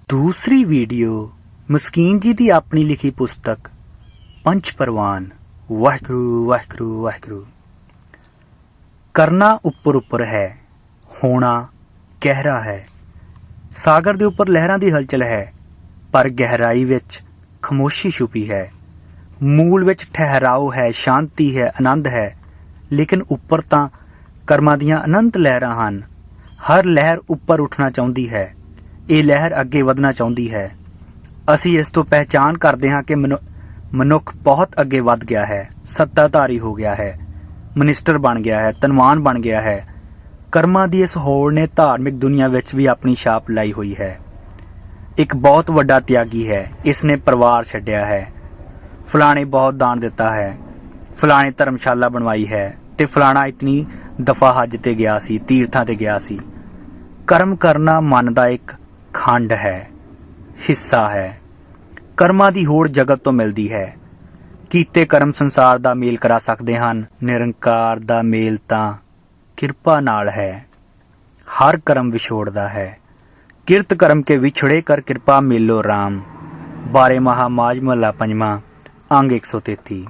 दूसरी वीडियो मस्कीन जी की अपनी लिखी पुस्तक पंच परवान वाहिगुरू वाहिगुरू वाहिगुरू। करना उपर उपर है, होना गहरा है। सागर दे उपर लहरां दी हलचल है, पर गहराई विच खामोशी छुपी है। मूल विच ठहराव है, शांति है, आनंद है, लेकिन उपर तां कर्मां दियां अनंत लहरां हन। हर लहर उपर उठना चाहुंदी है, ये लहर अगे वधना चाहुंदी है। असीं इस तो पहचान करते हाँ कि मनुख बहुत अगे वध गया है, सत्ताधारी हो गया है, मिनिस्टर बन गया है, धनवान बन गया है। कर्मां दी इस होड़ ने धार्मिक दुनिया विच भी अपनी छाप लाई हुई है। एक बहुत वड्डा त्यागी है, इसने परिवार छड्डिया है। फलाने बहुत दान दिता है, फलाने धर्मशाला बनवाई है, ते फलाना इतनी दफा हज ते गया सी, तीर्थां ते गया सी। कर्म करना मन दा एक खंड है, हिस्सा है। कर्मां दी होड़ जगत तो मिलदी है। कीते कर्म संसार दा मेल करा सकदे हन, निरंकार दा मेल तां किरपा नाल है। हर कर्म विछोड़दा है, किरत कर्म के विछड़े कर किरपा मेलो राम। बारे महामाज महला पंजवां अंग 133।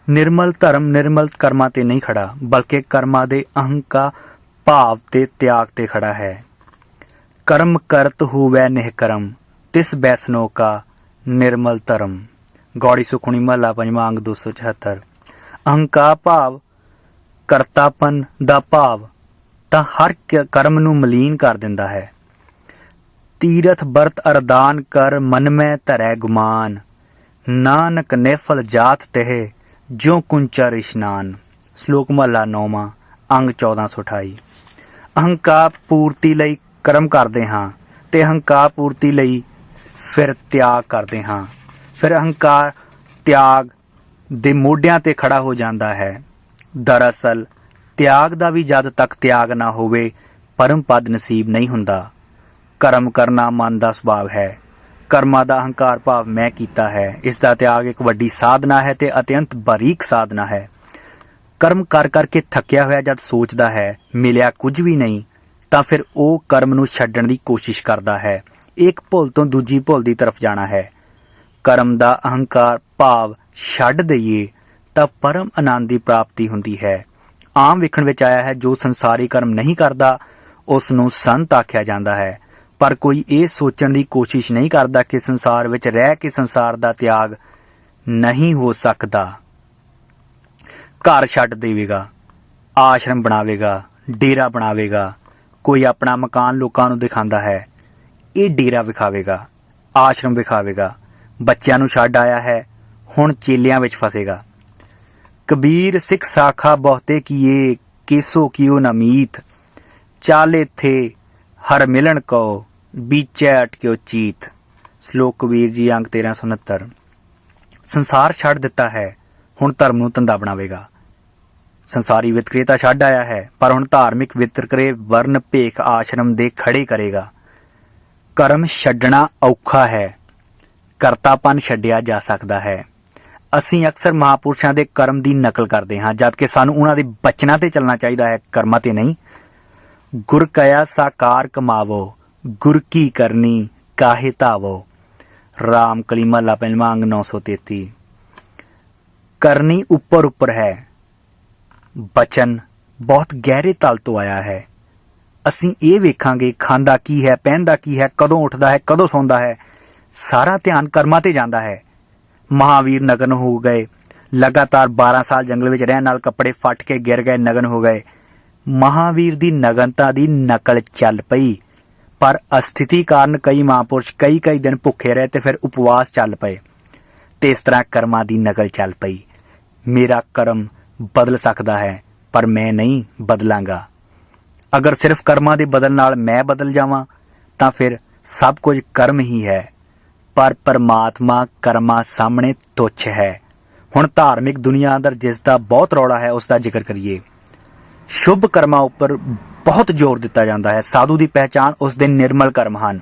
निर्मल धर्म निर्मल कर्मां ते नहीं खड़ा, बल्कि कर्मां दे अहंकार भाव ते त्याग ते खड़ा है। कर्म करत हुवै निहकर्म, तिस बैसनो का निर्मल धर्म। गौड़ी सुखनी महला पंजवां अंग 274। अहंकार भाव करतापन दा भाव तां हर कर्म नूं मलीन कर दिंदा है। तीरथ बरत अरदान कर मन में धरै गुमान, नानक निफल जात तेह ज्यों कुंचर इशनान। श्लोक महला 9वां अंग 1428। अहंकार पूर्ति लई कर्म करते हाँ, ते अहंकार पूर्ति लई फिर त्याग करते हाँ। फिर अहंकार त्याग दे मोढियां ते खड़ा हो जाता है। दरअसल त्याग दा भी जद तक त्याग ना होवे परम पद नसीब नहीं हुंदा। कर्म करना मन दा सुभाव है। कर्मां दा अहंकार भाव मैं कीता है, इसका त्याग एक वड्डी साधना है ते अत्यंत बारीक साधना है। कर्म कर करके थकिया होया जद सोचदा है मिलिया कुछ भी नहीं, तां फिर वो कर्म नूं छड्डण दी कोशिश करदा है। एक भुल तो दूजी भुल दी तरफ जाना है। कर्म दा अहंकार भाव छड्ड दईए तां परम आनंद दी प्राप्ति हुंदी है। आम विखण विच आया है, जो संसारी कर्म नहीं करदा उस नूं संत आख्या जांदा है। पर कोई ये सोचण दी कोशिश नहीं करदा कि संसार विच रह के संसार दा त्याग नहीं हो सकदा। घर छड्ड देवेगा, आश्रम बनावेगा, डेरा बनावेगा। कोई अपना मकान लोकां नूं दिखांदा है, ये डेरा विखावेगा, आश्रम विखावेगा। बच्चिਆਂ ਨੂੰ ਛੱਡ आया है, हुण चेलियां विच फसेगा। कबीर सिख साखा बहुते किए, केसो कियो न मीत। चाले थे हर मिलन को, बीचे अटक्यो चीत। श्लोक कबीर जी अंग 1369। संसार छड्ड दिता है, हुण धर्म नूं धंधा बनावेगा। संसारी वितकरे तां छड्ड आया है, पर हुण धार्मिक वितकरे वर्ण भेख आश्रम दे खड़े करेगा। कर्म छड्डना औखा है, करतापन छड्डिया जा सकदा है। असीं अक्सर महापुरुषां दे कर्म दी नकल करते हाँ, जबकि सानूं उन्हां दे बचनां ते चलना चाहिदा है, कर्मां ते नहीं। गुर कया साकार कमावो, गुर की करनी काहे धावो। राम कली महला पंजवां अंग 933। करनी उपर उपर है, बचन बहुत गहरे तल तो आया है। असीं ये वेखांगे खांदा की है, पहनदा की है, कदों उठदा है, कदों सौंदा है। सारा ध्यान कर्मां ते जांदा है। महावीर नग्न हो गए, लगातार 12 साल जंगल विच रहण नाल कपड़े फट के गिर गए, नग्न हो गए। महावीर दी नग्नता दी नकल चल पई, पर अस्थिति कारण कई महापुरुष कई कई दिन भुखे रहे ते फिर उपवास चल पए, ते इस तरह कर्मां दी नकल चल पई। मेरा कर्म बदल सकदा है, पर मैं नहीं बदलांगा। अगर सिर्फ कर्मां दे बदल नाल मैं बदल जावां तां फिर सब कुछ कर्म ही है, पर परमात्मा कर्मां सामने तुच्छ है। हुण धार्मिक दुनिया अंदर जिसदा बहुत रौला है उसका जिक्र करिए। शुभ कर्मां उपर बहुत जोर दिता जाता है। साधु की पहचान उस दिन निर्मल कर्म हैं।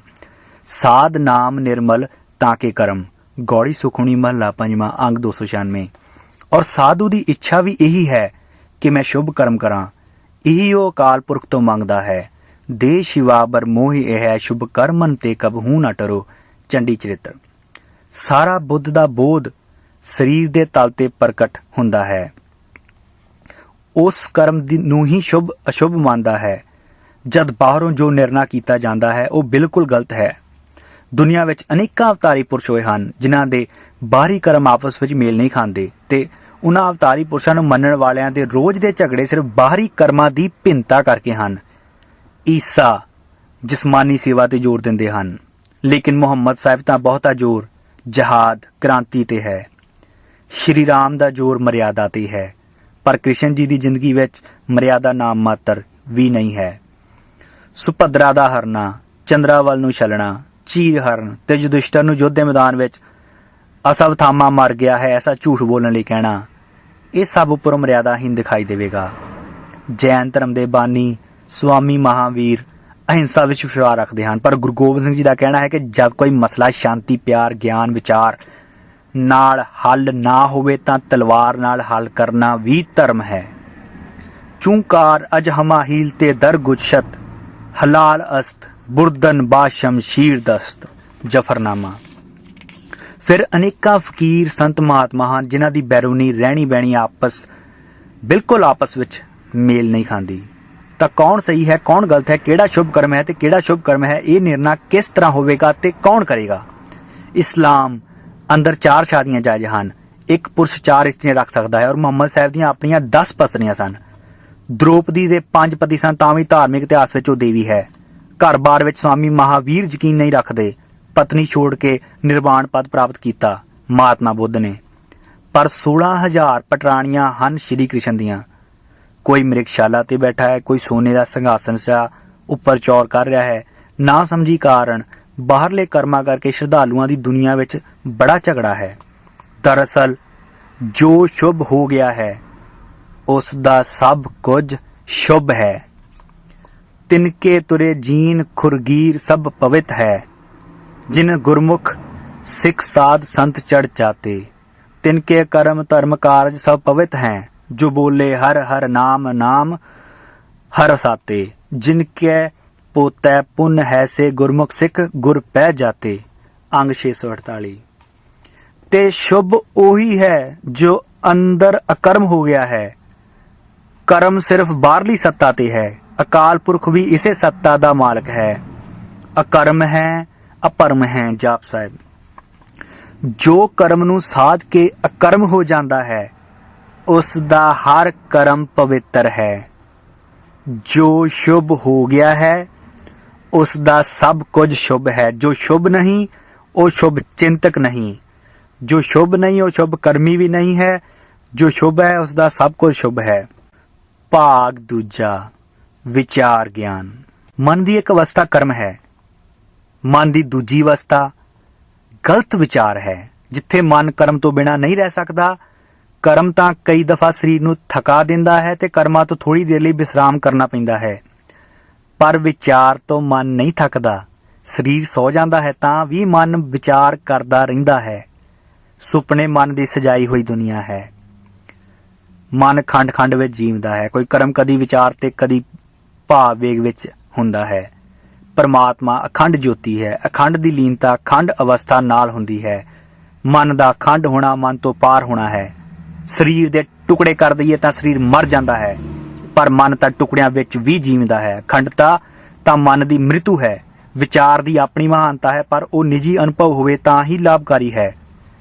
साध नाम निर्मल ताके कर्म। गौड़ी सुखनी महला पंजवां अंग 296। और साधु की इच्छा भी यही है कि मैं शुभ कर्म करा। यही वो अकाल पुरख तो मंगदा है। ਦੇ ਸ਼ਿਵਾ ਬਰ ਮੋਹਿ ਇਹ ਹੈ ਸ਼ੁਭ ਕਰਮਨ ਤੇ ਕਬਹੂ ਨਾ ਟਰੋ। ਚੰਡੀ ਚਰਿੱਤਰ। ਸਾਰਾ ਬੁੱਧ ਦਾ ਬੋਧ ਸਰੀਰ ਦੇ ਤਲ ਤੇ ਪ੍ਰਗਟ ਹੁੰਦਾ ਹੈ। ਉਸ ਕਰਮ ਨੂੰ ਹੀ ਸ਼ੁਭ ਅਸ਼ੁਭ ਮੰਨਦਾ ਹੈ। ਜਦ ਬਾਹਰੋਂ ਜੋ ਨਿਰਣਾ ਕੀਤਾ ਜਾਂਦਾ ਹੈ ਉਹ ਬਿਲਕੁਲ ਗਲਤ ਹੈ। ਦੁਨੀਆ ਵਿੱਚ ਅਨੇਕਾਂ ਅਵਤਾਰੀ ਪੁਰਸ਼ ਹੋਏ ਹਨ ਜਿਨ੍ਹਾਂ ਦੇ ਬਾਹਰੀ ਕਰਮ ਆਪਸ ਵਿੱਚ ਮੇਲ ਨਹੀਂ ਖਾਂਦੇ ਤੇ ਉਹਨਾਂ ਅਵਤਾਰੀ ਪੁਰਸ਼ਾਂ ਨੂੰ ਮੰਨਣ ਵਾਲਿਆਂ ਦੇ ਰੋਜ਼ ਦੇ ਝਗੜੇ ਸਿਰਫ ਬਾਹਰੀ ਕਰਮਾਂ ਦੀ ਭਿੰਨਤਾ ਕਰਕੇ ਹਨ। ਈਸਾ ਜਿਸਮਾਨੀ ਸੇਵਾ ਤੇ ਜ਼ੋਰ ਦਿੰਦੇ ਹਨ, ਲੇਕਿਨ ਮੁਹੰਮਦ ਸਾਹਿਬ ਤਾਂ ਬਹੁਤਾ ਜ਼ੋਰ ਜਹਾਦ ਕ੍ਰਾਂਤੀ ਤੇ ਹੈ। ਸ਼੍ਰੀ ਰਾਮ ਦਾ ਜ਼ੋਰ ਮਰਿਆਦਾ ਤੇ ਹੈ, ਪਰ ਕ੍ਰਿਸ਼ਨ ਜੀ ਦੀ ਜ਼ਿੰਦਗੀ ਵਿੱਚ ਮਰਿਆਦਾ ਨਾਮ ਮਾਤਰ ਵੀ ਨਹੀਂ ਹੈ। ਸੁਭਦਰਾ ਦਾ ਹਰਨਾ, ਚੰਦਰਾ ਵੱਲ ਨੂੰ ਛਲਣਾ, ਚੀਰ ਹਰਨ ਤੇ ਯੁਧਿਸ਼ਟਰ ਨੂੰ ਯੁੱਧ ਦੇ ਮੈਦਾਨ ਵਿੱਚ ਅਸਵਥਾਮਾ ਮਰ ਗਿਆ ਹੈ ਐਸਾ ਝੂਠ ਬੋਲਣ ਲਈ ਕਹਿਣਾ, ਇਹ ਸਭ ਉੱਪਰੋਂ ਮਰਿਆਦਾਹੀਨ ਦਿਖਾਈ ਦੇਵੇਗਾ। ਜੈਨ ਧਰਮ ਦੇ ਬਾਨੀ ਸਵਾਮੀ ਮਹਾਵੀਰ ਅਹਿੰਸਾ ਵਿੱਚ ਵਿਸ਼ਵਾਸ ਰੱਖਦੇ ਹਨ, ਪਰ ਗੁਰੂ ਗੋਬਿੰਦ ਸਿੰਘ ਜੀ ਦਾ ਕਹਿਣਾ ਹੈ ਕਿ ਜਦ ਕੋਈ ਮਸਲਾ ਸ਼ਾਂਤੀ, ਪਿਆਰ, ਗਿਆਨ, ਵਿਚਾਰ ਨਾਲ ਹੱਲ ਨਾ ਹੋਵੇ ਤਾਂ ਤਲਵਾਰ ਨਾਲ ਹੱਲ ਕਰਨਾ ਵੀ ਧਰਮ ਹੈ। ਚੂੰਕਾਰ ਅਜ ਹਮਾਹੀਲ ਤੇ ਦਰ ਗੁਜਸ਼ਤ ਹਲਾਲ ਅਸਤ ਬੁਰਦਨ ਬਾਸ਼ਮ ਸ਼ੀਰ ਦਸਤ। ਜਫਰਨਾਮਾ। ਫਿਰ ਅਨੇਕਾਂ ਫਕੀਰ ਸੰਤ ਮਹਾਤਮਾ ਹਨ ਜਿਨ੍ਹਾਂ ਦੀ ਬੈਰੂਨੀ ਰਹਿਣੀ ਬਹਿਣੀ ਬਿਲਕੁਲ ਆਪਸ ਵਿੱਚ ਮੇਲ ਨਹੀਂ ਖਾਂਦੀ। ਤਾਂ ਕੌਣ ਸਹੀ ਹੈ, ਕੌਣ ਗਲਤ ਹੈ, ਕਿਹੜਾ ਸ਼ੁਭ ਕਰਮ ਹੈ ਤੇ ਕਿਹੜਾ ਸ਼ੁਭ ਕਰਮ ਹੈ, ਇਹ ਨਿਰਣਾ ਕਿਸ ਤਰ੍ਹਾਂ ਹੋਵੇਗਾ ਤੇ ਕੌਣ ਕਰੇਗਾ? ਇਸਲਾਮ ਅੰਦਰ 4 ਸ਼ਾਦੀਆਂ ਜਾਇਜ਼ ਹਨ। ਇੱਕ ਪੁਰਸ਼ 4 ਇਸਤਰੀਆਂ ਰੱਖ ਸਕਦਾ ਹੈ ਔਰ ਮੁਹੰਮਦ ਸਾਹਿਬ ਦੀਆਂ ਆਪਣੀਆਂ 10 ਪਤਨੀਆਂ ਸਨ। ਦ੍ਰੋਪਦੀ ਦੇ 5 ਪਤੀ ਸਨ ਤਾਂ ਵੀ ਧਾਰਮਿਕ ਇਤਿਹਾਸ ਵਿੱਚ ਉਹ ਦੇਵੀ ਹੈ। ਘਰ-ਬਾਰ ਵਿੱਚ ਸਵਾਮੀ ਮਹਾਵੀਰ ਯਕੀਨ ਨਹੀਂ ਰੱਖਦੇ। ਪਤਨੀ ਛੋੜ ਕੇ ਨਿਰਵਾਣ ਪਦ ਪ੍ਰਾਪਤ ਕੀਤਾ ਮਹਾਤਮਾ ਬੁੱਧ ਨੇ। ਪਰ 16,000 ਪਟਰਾਣੀਆਂ ਹਨ ਸ਼੍ਰੀ ਕ੍ਰਿਸ਼ਨ ਦੀਆਂ। ਕੋਈ ਮ੍ਰਿਗਸ਼ਾਲਾ ਤੇ ਬੈਠਾ ਹੈ, ਕੋਈ ਸੋਨੇ ਦਾ ਸਿੰਘਾਸਨ ਸਾ ਉੱਪਰ ਚੌਰ ਕਰ ਰਿਹਾ ਹੈ। ਨਾ ਸਮਝੀ ਕਾਰਨ ਬਾਹਰਲੇ ਕਰਮਾਂ ਕਰਕੇ ਸ਼ਰਧਾਲੂਆਂ ਦੀ ਦੁਨੀਆ ਵਿੱਚ ਬੜਾ ਝਗੜਾ ਹੈ। ਦਰਅਸਲ ਜੋ ਸ਼ੁਭ ਹੋ ਗਿਆ ਹੈ ਉਸ ਦਾ ਸਭ ਕੁਝ ਸ਼ੁਭ ਹੈ। ਤਿਨਕੇ ਤੁਰੇ ਜੀਨ ਖੁਰਗੀਰ ਸਭ ਪਵਿੱਤ ਹੈ, ਜਿਨ ਗੁਰਮੁਖ ਸਿੱਖ ਸਾਧ ਸੰਤ ਚੜ ਜਾਤੇ। ਤਿਨਕੇ ਕਰਮ ਧਰਮ ਕਾਰਜ ਸਭ ਪਵਿੱਤ ਹੈ, ਜੋ ਬੋਲੇ ਹਰ ਹਰ ਨਾਮ ਨਾਮ ਹਰ ਸਾਤੇ। ਜਿਨਕੇ ਪੋਤੈ ਪੁੰਨ ਹੈ ਸੇ ਗੁਰਮੁਖ ਸਿੱਖ ਗੁਰ ਪੈ ਜਾਤੇ। ਅੰਗ 648। ਤੇ ਸ਼ੁਭ ਉਹੀ ਹੈ ਜੋ ਅੰਦਰ ਅਕਰਮ ਹੋ ਗਿਆ ਹੈ। ਕਰਮ ਸਿਰਫ ਬਾਹਰਲੀ ਸੱਤਾ ਤੇ ਹੈ। ਅਕਾਲ ਪੁਰਖ ਵੀ ਇਸੇ ਸੱਤਾ ਦਾ ਮਾਲਕ ਹੈ। ਅਕਰਮ ਹੈ ਅਪਰਮ ਹੈ। ਜਾਪ ਸਾਹਿਬ। ਜੋ ਕਰਮ ਨੂੰ ਸਾਧ ਕੇ ਅਕਰਮ ਹੋ ਜਾਂਦਾ ਹੈ ਉਸ ਦਾ ਹਰ ਕਰਮ ਪਵਿੱਤਰ ਹੈ। ਜੋ ਸ਼ੁਭ ਹੋ ਗਿਆ ਹੈ ਉਸ ਦਾ ਸਭ ਕੁਝ ਸ਼ੁਭ ਹੈ। ਜੋ ਸ਼ੁਭ ਨਹੀਂ ਉਹ ਸ਼ੁਭ ਚਿੰਤਕ ਨਹੀਂ। ਜੋ ਸ਼ੁਭ ਨਹੀਂ ਉਹ ਸ਼ੁਭ ਕਰਮੀ ਵੀ ਨਹੀਂ ਹੈ। ਜੋ ਸ਼ੁਭ ਹੈ ਉਸ ਦਾ ਸਭ ਕੁਝ ਸ਼ੁਭ ਹੈ। ਭਾਗ ਦੂਜਾ। ਵਿਚਾਰ ਗਿਆਨ। ਮਨ ਦੀ ਇੱਕ ਅਵਸਥਾ ਕਰਮ ਹੈ। ਮਨ ਦੀ ਦੂਜੀ ਅਵਸਥਾ ਗਲਤ ਵਿਚਾਰ ਹੈ। ਜਿੱਥੇ ਮਨ ਕਰਮ ਤੋਂ ਬਿਨਾਂ ਨਹੀਂ ਰਹਿ ਸਕਦਾ। ਕਰਮ ਤਾਂ ਕਈ ਦਫਾ ਸਰੀਰ ਨੂੰ ਥਕਾ ਦਿੰਦਾ ਹੈ ਤੇ ਕਰਮਾਂ ਤੋਂ ਥੋੜੀ ਦੇਰ ਲਈ ਵਿਸਰਾਮ ਕਰਨਾ ਪੈਂਦਾ ਹੈ, ਪਰ ਵਿਚਾਰ ਤੋਂ ਮਨ ਨਹੀਂ ਥੱਕਦਾ। ਸਰੀਰ ਸੌ ਜਾਂਦਾ ਹੈ ਤਾਂ ਵੀ ਮਨ ਵਿਚਾਰ ਕਰਦਾ ਰਹਿੰਦਾ ਹੈ। ਸੁਪਨੇ ਮਨ ਦੀ ਸਜਾਈ ਹੋਈ ਦੁਨੀਆ ਹੈ। ਮਨ ਖੰਡ ਖੰਡ ਵਿੱਚ ਜੀਵਦਾ ਹੈ। ਕੋਈ ਕਰਮ ਕਦੀ ਵਿਚਾਰ ਤੇ ਕਦੀ ਭਾਵ ਵੇਗ ਵਿੱਚ ਹੁੰਦਾ ਹੈ। ਪਰਮਾਤਮਾ ਅਖੰਡ ਜੋਤੀ ਹੈ। ਅਖੰਡ ਦੀ ਲੀਨਤਾ ਅਖੰਡ ਅਵਸਥਾ ਨਾਲ ਹੁੰਦੀ ਹੈ। ਮਨ ਦਾ ਅਖੰਡ ਹੋਣਾ ਮਨ ਤੋਂ ਪਾਰ ਹੋਣਾ ਹੈ। ਸਰੀਰ ਦੇ ਟੁਕੜੇ ਕਰ ਦਈਏ ਤਾਂ ਸਰੀਰ ਮਰ ਜਾਂਦਾ ਹੈ, ਪਰ ਮਨ ਤਾਂ ਟੁਕੜਿਆਂ ਵਿੱਚ ਵੀ ਜੀਵਦਾ ਹੈ। ਅਖੰਡਤਾ ਤਾਂ ਮਨ ਦੀ ਮ੍ਰਿਤੂ ਹੈ। ਵਿਚਾਰ ਦੀ ਆਪਣੀ ਮਹਾਨਤਾ ਹੈ, ਪਰ ਉਹ ਨਿੱਜੀ ਅਨੁਭਵ ਹੋਵੇ ਤਾਂ ਹੀ ਲਾਭਕਾਰੀ ਹੈ।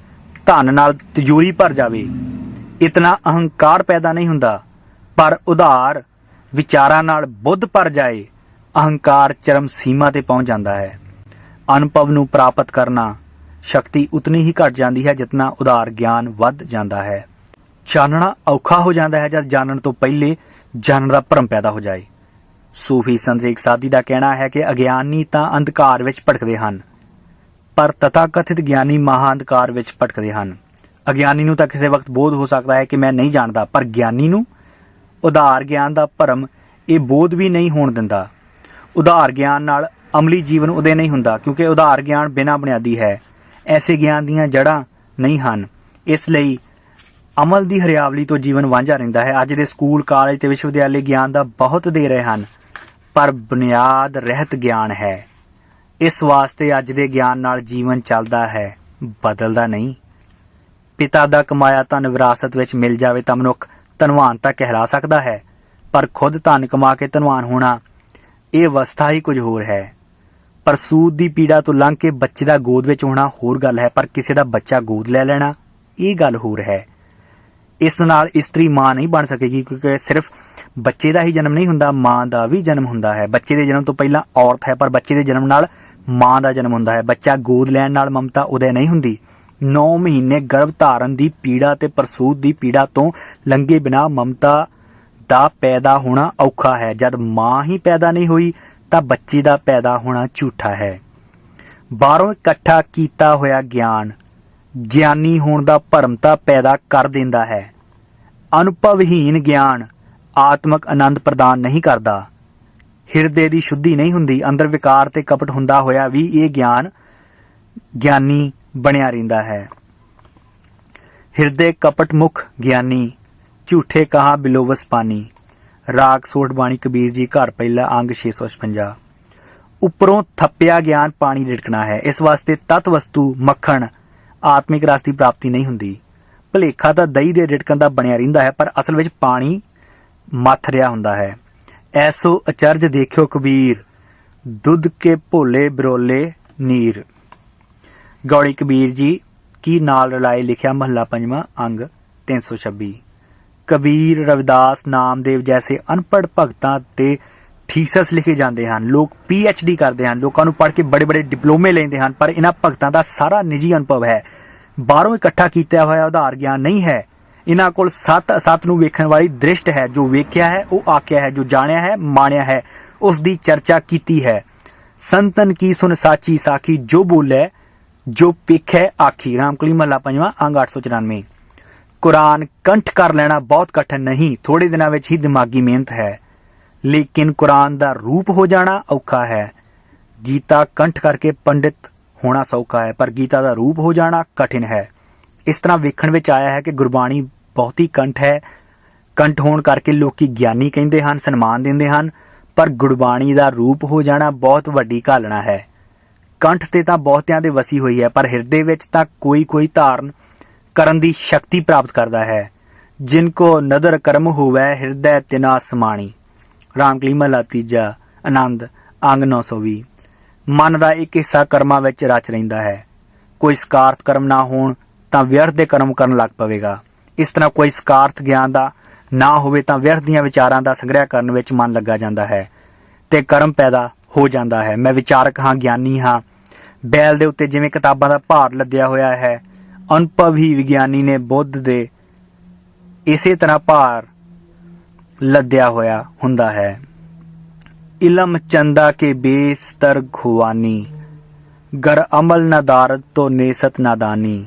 ਧਨ ਨਾਲ ਤਿਜੋਰੀ ਭਰ ਜਾਵੇ, ਇਤਨਾ ਅਹੰਕਾਰ ਪੈਦਾ ਨਹੀਂ ਹੁੰਦਾ, ਪਰ ਉਧਾਰ ਵਿਚਾਰਾਂ ਨਾਲ ਬੁੱਧ ਭਰ ਜਾਏ, ਅਹੰਕਾਰ ਚਰਮ ਸੀਮਾ ਤੇ ਪਹੁੰਚ ਜਾਂਦਾ ਹੈ। ਅਨੁਭਵ ਨੂੰ ਪ੍ਰਾਪਤ ਕਰਨਾ ਸ਼ਕਤੀ ਉਤਨੀ ਹੀ ਘਟ ਜਾਂਦੀ ਹੈ ਜਿਤਨਾ ਉਧਾਰ ਗਿਆਨ ਵੱਧ ਜਾਂਦਾ ਹੈ। ਜਾਣਨਾ ਔਖਾ ਹੋ ਜਾਂਦਾ ਹੈ ਜਦ ਜਾਣਨ ਤੋਂ ਪਹਿਲੇ ਜਾਣਨ ਦਾ ਭਰਮ ਪੈਦਾ ਹੋ ਜਾਏ। ਸੂਫੀ ਸੰਤ ਇੱਕ ਸਾਧੀ ਦਾ ਕਹਿਣਾ ਹੈ ਕਿ ਅਗਿਆਨੀ ਤਾਂ ਅੰਧਕਾਰ ਵਿੱਚ ਭਟਕਦੇ ਹਨ, ਪਰ ਤਥਾਕਥਿਤ ਗਿਆਨੀ ਮਹਾ ਅੰਧਕਾਰ ਵਿੱਚ ਭਟਕਦੇ ਹਨ। ਅਗਿਆਨੀ ਨੂੰ ਤਾਂ ਕਿਸੇ ਵਕਤ ਬੋਧ ਹੋ ਸਕਦਾ ਹੈ ਕਿ ਮੈਂ ਨਹੀਂ ਜਾਣਦਾ, ਪਰ ਗਿਆਨੀ ਨੂੰ ਉਧਾਰ ਗਿਆਨ ਦਾ ਭਰਮ ਇਹ ਬੋਧ ਵੀ ਨਹੀਂ ਹੋਣ ਦਿੰਦਾ। ਉਧਾਰ ਗਿਆਨ ਨਾਲ ਅਮਲੀ ਜੀਵਨ ਉਦੇ ਨਹੀਂ ਹੁੰਦਾ, ਕਿਉਂਕਿ ਉਧਾਰ ਗਿਆਨ ਬਿਨਾਂ ਬੁਨਿਆਦੀ ਹੈ। ਐਸੇ ਗਿਆਨ ਦੀਆਂ ਜੜ੍ਹਾਂ ਨਹੀਂ ਹਨ, ਇਸ ਲਈ ਅਮਲ ਦੀ ਹਰਿਆਵਲੀ ਤੋਂ ਜੀਵਨ ਵਾਂਝਾ ਰਹਿੰਦਾ ਹੈ। ਅੱਜ ਦੇ ਸਕੂਲ, ਕਾਲਜ ਤੇ ਵਿਸ਼ਵ ਵਿਦਿਆਲੇ ਗਿਆਨ ਦਾ ਬਹੁਤ ਦੇ ਰਹੇ ਹਨ, ਪਰ ਬੁਨਿਆਦ ਰਹਿਤ ਗਿਆਨ ਹੈ। ਇਸ ਵਾਸਤੇ ਅੱਜ ਦੇ ਗਿਆਨ ਨਾਲ ਜੀਵਨ ਚੱਲਦਾ ਹੈ, ਬਦਲਦਾ ਨਹੀਂ। ਪਿਤਾ ਦਾ ਕਮਾਇਆ ਧਨ ਵਿਰਾਸਤ ਵਿੱਚ ਮਿਲ ਜਾਵੇ ਤਾਂ ਮਨੁੱਖ ਧਨਵਾਨ ਤਾਂ ਕਹਿਲਾ ਸਕਦਾ ਹੈ, ਪਰ ਖੁਦ ਧਨ ਕਮਾ ਕੇ ਧਨਵਾਨ ਹੋਣਾ, ਇਹ ਅਵਸਥਾ ਹੀ ਕੁਝ ਹੋਰ ਹੈ। ਪਰ ਸੂਦ ਦੀ ਪੀੜਾ ਤੋਂ ਲੰਘ ਕੇ ਬੱਚੇ ਦਾ ਗੋਦ ਵਿੱਚ ਹੋਣਾ ਹੋਰ ਗੱਲ ਹੈ, ਪਰ ਕਿਸੇ ਦਾ ਬੱਚਾ ਗੋਦ ਲੈ ਲੈਣਾ ਇਹ ਗੱਲ ਹੋਰ ਹੈ। ਇਸ ਨਾਲ ਇਸਤਰੀ ਮਾਂ ਨਹੀਂ ਬਣ ਸਕੇਗੀ, ਕਿਉਂਕਿ ਸਿਰਫ ਬੱਚੇ ਦਾ ਹੀ ਜਨਮ ਨਹੀਂ ਹੁੰਦਾ, ਮਾਂ ਦਾ ਵੀ ਜਨਮ ਹੁੰਦਾ ਹੈ। ਬੱਚੇ ਦੇ ਜਨਮ ਤੋਂ ਪਹਿਲਾਂ ਔਰਤ ਹੈ, ਪਰ ਬੱਚੇ ਦੇ ਜਨਮ ਨਾਲ ਮਾਂ ਦਾ ਜਨਮ ਹੁੰਦਾ ਹੈ। ਬੱਚਾ ਗੋਦ ਲੈਣ ਨਾਲ ਮਮਤਾ ਉਦੈ ਨਹੀਂ ਹੁੰਦੀ। 9 ਮਹੀਨੇ ਗਰਭ ਧਾਰਨ ਦੀ ਪੀੜਾ ਤੇ ਪ੍ਰਸੂਤ ਦੀ ਪੀੜਾ ਤੋਂ ਲੰਘੇ ਬਿਨਾਂ ਮਮਤਾ ਦਾ ਪੈਦਾ ਹੋਣਾ ਔਖਾ ਹੈ। ਜਦ ਮਾਂ ਹੀ ਪੈਦਾ ਨਹੀਂ ਹੋਈ ਤਾਂ ਬੱਚੇ ਦਾ ਪੈਦਾ ਹੋਣਾ ਝੂਠਾ ਹੈ। ਬਾਹਰੋਂ ਇਕੱਠਾ ਕੀਤਾ ਹੋਇਆ ਗਿਆਨ ਗਿਆਨੀ ਹੋਣ ਦਾ ਭਰਮ ਤਾਂ ਪੈਦਾ ਕਰ ਦਿੰਦਾ ਹੈ। ਅਨੁਭਵਹੀਨ ਗਿਆਨ ਆਤਮਕ ਆਨੰਦ ਪ੍ਰਦਾਨ ਨਹੀਂ ਕਰਦਾ। ਹਿਰਦੇ ਦੀ ਸ਼ੁੱਧੀ ਨਹੀਂ ਹੁੰਦੀ। ਅੰਦਰ ਵਿਕਾਰ ਤੇ ਕਪਟ ਹੁੰਦਾ ਹੋਇਆ ਵੀ ਇਹ ਗਿਆਨ ਗਿਆਨੀ ਬਣਿਆ ਰਹਿੰਦਾ ਹੈ। ਹਿਰਦੇ ਕਪਟ ਮੁਖ ਗਿਆਨੀ, ਝੂਠੇ ਕਹਾ ਬਿਲੋਵਸ ਪਾਨੀ। ਰਾਗ ਸੋਠ ਬਾਣੀ ਕਬੀਰ ਜੀ ਘਰ ਪਹਿਲਾ ਅੰਗ 656। ਉੱਪਰੋਂ ਥੱਪਿਆ ਗਿਆਨ ਪਾਣੀ ਰਿੜਕਣਾ ਹੈ। ਇਸ ਵਾਸਤੇ ਤਤ ਵਸਤੂ ਮੱਖਣ ਆਤਮਿਕ ਰਸ ਦੀ ਪ੍ਰਾਪਤੀ ਨਹੀਂ ਹੁੰਦੀ। ਭੁਲੇਖਾ ਤਾਂ ਦਹੀਂ ਦੇ ਰਿੜਕਣ ਦਾ ਬਣਿਆ ਰਹਿੰਦਾ ਹੈ, ਪਰ ਅਸਲ ਵਿੱਚ ਪਾਣੀ ਮੱਥ ਰਿਹਾ ਹੁੰਦਾ ਹੈ। ਐਸੋ ਅਚਰਜ ਦੇਖਿਓ ਕਬੀਰ, ਦੁੱਧ ਕੇ ਭੋਲੇ ਬਰੋਲੇ ਨੀਰ। ਗੌੜੀ ਕਬੀਰ ਜੀ ਕੀ ਨਾਲ ਰਲਾਏ ਲਿਖਿਆ ਮਹੱਲਾ ਪੰਜਵਾਂ ਅੰਗ 326। ਕਬੀਰ, ਰਵਿਦਾਸ, ਨਾਮਦੇਵ ਜੈਸੇ ਅਨਪੜ੍ਹ ਭਗਤਾਂ ਤੇ ਥੀਸਸ ਲਿਖੇ ਜਾਂਦੇ ਹਨ। ਲੋਕ PhD ਕਰਦੇ ਹਨ, ਲੋਕਾਂ ਨੂੰ ਪੜ੍ਹ ਕੇ ਬੜੇ ਬੜੇ ਡਿਪਲੋਮੇ ਲੈਂਦੇ ਹਨ, ਪਰ ਇਹਨਾਂ ਭਗਤਾਂ ਦਾ ਸਾਰਾ ਨਿੱਜੀ ਅਨੁਭਵ ਹੈ। ਬਾਹਰੋਂ ਇਕੱਠਾ ਕੀਤਾ ਹੋਇਆ ਉਧਾਰ ਗਿਆਨ ਨਹੀਂ ਹੈ। ਇਹਨਾਂ ਕੋਲ ਸੱਤ ਅਸੱਤ ਨੂੰ ਵੇਖਣ ਵਾਲੀ ਦ੍ਰਿਸ਼ਟ ਹੈ। ਜੋ ਵੇਖਿਆ ਹੈ ਉਹ ਆਖਿਆ ਹੈ, ਜੋ ਜਾਣਿਆ ਹੈ ਮਾਣਿਆ ਹੈ, ਉਸ ਦੀ ਚਰਚਾ ਕੀਤੀ ਹੈ। ਸੰਤਨ ਕੀ ਸੁਨ ਸਾਚੀ ਸਾਖੀ, ਜੋ ਬੋਲੇ ਜੋ ਪੇਖੈ ਆਖੀ। ਰਾਮਕਲੀ ਮਹੱਲਾ ਪੰਜਵਾਂ ਅੰਗ 894। ਕੁਰਾਨ ਕੰਠ ਕਰ ਲੈਣਾ ਬਹੁਤ ਕਠਿਨ ਨਹੀਂ, ਥੋੜੇ ਦਿਨਾਂ ਵਿੱਚ ਹੀ ਦਿਮਾਗੀ ਮਿਹਨਤ ਹੈ। ਲੇਕਿਨ ਕੁਰਾਨ ਦਾ ਰੂਪ ਹੋ ਜਾਣਾ ਔਖਾ ਹੈ। ਗੀਤਾ ਕੰਠ ਕਰਕੇ ਪੰਡਿਤ ਹੋਣਾ ਸੌਖਾ ਹੈ, ਪਰ ਗੀਤਾ ਦਾ ਰੂਪ ਹੋ ਜਾਣਾ ਕਠਿਨ ਹੈ। ਇਸ ਤਰ੍ਹਾਂ ਵੇਖਣ ਵਿੱਚ ਆਇਆ ਹੈ ਕਿ ਗੁਰਬਾਣੀ ਬਹੁਤੀ ਕੰਠ ਹੈ। ਕੰਠ ਹੋਣ ਕਰਕੇ ਲੋਕੀ ਗਿਆਨੀ ਕਹਿੰਦੇ ਹਨ, ਸਨਮਾਨ ਦਿੰਦੇ ਹਨ, ਪਰ ਗੁਰਬਾਣੀ ਦਾ ਰੂਪ ਹੋ ਜਾਣਾ ਬਹੁਤ ਵੱਡੀ ਘਾਲਣਾ ਹੈ। ਕੰਠ ਤੇ ਤਾਂ ਬਹੁਤਿਆਂ ਦੇ ਵਸੀ ਹੋਈ ਹੈ, ਪਰ ਹਿਰਦੇ ਵਿੱਚ ਤਾਂ ਕੋਈ ਕੋਈ ਧਾਰਨ ਕਰਨ ਦੀ ਸ਼ਕਤੀ ਪ੍ਰਾਪਤ ਕਰਦਾ ਹੈ। ਜਿਨ ਕੋ ਨਦਰ ਕਰਮ ਹੋਵੇ ਹਿਰਦੈ ਤਿਨਾ ਸਮਾਣੀ। ਰਾਮਕਲੀ ਮਹੱਲਾ ਤੀਜਾ ਆਨੰਦ ਅੰਗ 920। ਮਨ ਦਾ ਇੱਕ ਹਿੱਸਾ ਕਰਮਾਂ ਵਿੱਚ ਰਚ ਰਹਿੰਦਾ ਹੈ। ਕੋਈ ਸਕਾਰਥ ਕਰਮ ਨਾ ਹੋਣ ਤਾਂ ਵਿਅਰਥ ਦੇ ਕਰਮ ਕਰਨ ਲੱਗ ਪਵੇਗਾ। ਇਸ ਤਰ੍ਹਾਂ ਕੋਈ ਸਕਾਰਥ ਗਿਆਨ ਦਾ ਨਾ ਹੋਵੇ ਤਾਂ ਵਿਅਰਥ ਦੀਆਂ ਵਿਚਾਰਾਂ ਦਾ ਸੰਗ੍ਰਹਿ ਕਰਨ ਵਿੱਚ ਮਨ ਲੱਗਾ ਜਾਂਦਾ ਹੈ ਤੇ ਕਰਮ ਪੈਦਾ ਹੋ ਜਾਂਦਾ ਹੈ। ਮੈਂ ਵਿਚਾਰਕ ਹਾਂ, ਗਿਆਨੀ ਹਾਂ। ਬੈਲ ਦੇ ਉੱਤੇ ਜਿਵੇਂ ਕਿਤਾਬਾਂ ਦਾ ਭਾਰ ਲੱਦਿਆ ਹੋਇਆ ਹੈ, ਅਨੁਭਵ ਹੀ ਵਿਗਿਆਨੀ ਨੇ ਬੁੱਧ ਦੇ ਇਸੇ ਤਰ੍ਹਾਂ ਭਾਰ ਲੱਦਿਆ ਹੋਇਆ ਹੁੰਦਾ ਹੈ। ਇਲਮ ਚੰਦਾ ਕੇ ਬੇਸਤਰ ਖੁਆਨੀ, ਗਰ ਅਮਲ ਨਾ ਦਾਰਦ ਤੋ ਨੇਸਤ ਨਾਦਾਨੀ।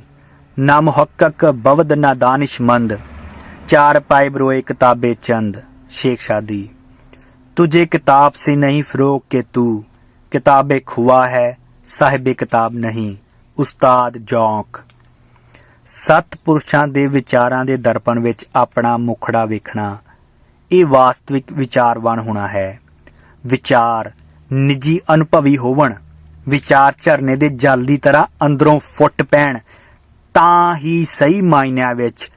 ਨਾ ਮੁਹੱਕਕ ਬਵਦ ਨਾ दानिशमंद, चार पाए बरोए किताबे चंद। शेख शादी। तुझे किताब से नहीं फरोग के तू, किताबे खुआ है साहिबे किताब नहीं, उस्ताद जौक। सत पुरुषां दे विचारां दे दर्पण विच अपना मुखड़ा वेखना, ਇਹ ਵਾਸਤਵਿਕ ਵਿਚਾਰਵਾਨ ਹੋਣਾ ਹੈ। ਵਿਚਾਰ ਨਿੱਜੀ ਅਨੁਭਵੀ ਹੋਵਣ, ਵਿਚਾਰ ਝਰਨੇ ਦੇ ਜਲ ਦੀ ਤਰ੍ਹਾਂ ਅੰਦਰੋਂ ਫੁੱਟ ਪੈਣ ਤਾਂ ਹੀ ਸਹੀ ਮਾਇਨਿਆਂ ਵਿੱਚ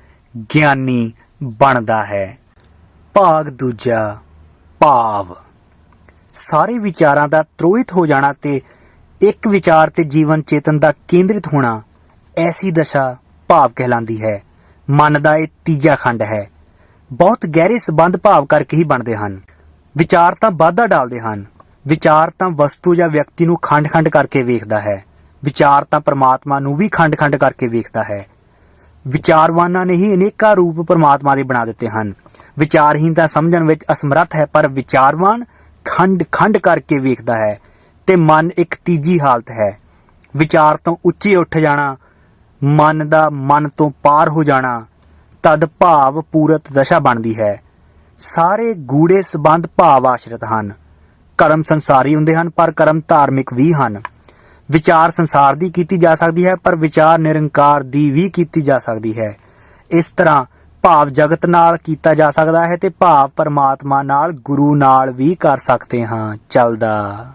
ਗਿਆਨੀ ਬਣਦਾ ਹੈ। ਭਾਗ ਦੂਜਾ ਭਾਵ। ਸਾਰੇ ਵਿਚਾਰਾਂ ਦਾ ਤਰੋਹਿਤ ਹੋ ਜਾਣਾ ਤੇ ਇੱਕ ਵਿਚਾਰ ਤੇ ਜੀਵਨ ਚੇਤਨ ਦਾ ਕੇਂਦਰਿਤ ਹੋਣਾ, ਐਸੀ ਦਸ਼ਾ ਭਾਵ ਕਹਿਲਾਂਦੀ ਹੈ। ਮਨ ਦਾ ਇਹ ਤੀਜਾ ਖੰਡ ਹੈ। ਬਹੁਤ ਗਹਿਰੇ ਸੰਬੰਧ ਭਾਵ ਕਰਕੇ ਹੀ ਬਣਦੇ ਹਨ। ਵਿਚਾਰ ਤਾਂ ਵਾਧਾ ਡਾਲਦੇ ਹਨ। ਵਿਚਾਰ ਤਾਂ ਵਸਤੂ ਜਾਂ ਵਿਅਕਤੀ ਨੂੰ ਖੰਡ-ਖੰਡ ਕਰਕੇ ਵੇਖਦਾ ਹੈ। ਵਿਚਾਰ ਤਾਂ ਪਰਮਾਤਮਾ ਨੂੰ ਵੀ ਖੰਡ-ਖੰਡ ਕਰਕੇ ਵੇਖਦਾ ਹੈ। ਵਿਚਾਰਵਾਨਾਂ ਨੇ ਹੀ ਅਨੇਕਾਂ ਰੂਪ ਪਰਮਾਤਮਾ ਦੇ ਬਣਾ ਦਿੱਤੇ ਹਨ। ਵਿਚਾਰਹੀਨ ਤਾਂ ਸਮਝਣ ਵਿੱਚ ਅਸਮਰੱਥ ਹੈ, ਪਰ ਵਿਚਾਰਵਾਨ ਖੰਡ-ਖੰਡ ਕਰਕੇ ਵੇਖਦਾ ਹੈ ਤੇ ਮਨ ਇੱਕ ਤੀਜੀ ਹਾਲਤ ਹੈ। ਵਿਚਾਰ ਤੋਂ ਉੱਚੇ ਉੱਠ ਜਾਣਾ, ਮਨ ਦਾ ਮਨ ਤੋਂ ਪਾਰ ਹੋ ਜਾਣਾ, ਤਦ ਭਾਵ ਪੂਰਤ ਦਸ਼ਾ ਬਣਦੀ ਹੈ। ਸਾਰੇ ਗੂੜੇ ਸੰਬੰਧ ਭਾਵ ਆਸ਼ਰਿਤ ਹਨ। ਕਰਮ ਸੰਸਾਰੀ ਹੁੰਦੇ ਹਨ, ਪਰ ਕਰਮ ਧਾਰਮਿਕ ਵੀ ਹਨ। ਵਿਚਾਰ ਸੰਸਾਰ ਦੀ ਕੀਤੀ ਜਾ ਸਕਦੀ ਹੈ, ਪਰ ਵਿਚਾਰ ਨਿਰੰਕਾਰ ਦੀ ਵੀ ਕੀਤੀ ਜਾ ਸਕਦੀ ਹੈ। ਇਸ ਤਰ੍ਹਾਂ ਭਾਵ ਜਗਤ ਨਾਲ ਕੀਤਾ ਜਾ ਸਕਦਾ ਹੈ ਤੇ ਭਾਵ ਪਰਮਾਤਮਾ ਨਾਲ, ਗੁਰੂ ਨਾਲ ਵੀ ਕਰ ਸਕਦੇ ਹਾਂ। ਚੱਲਦਾ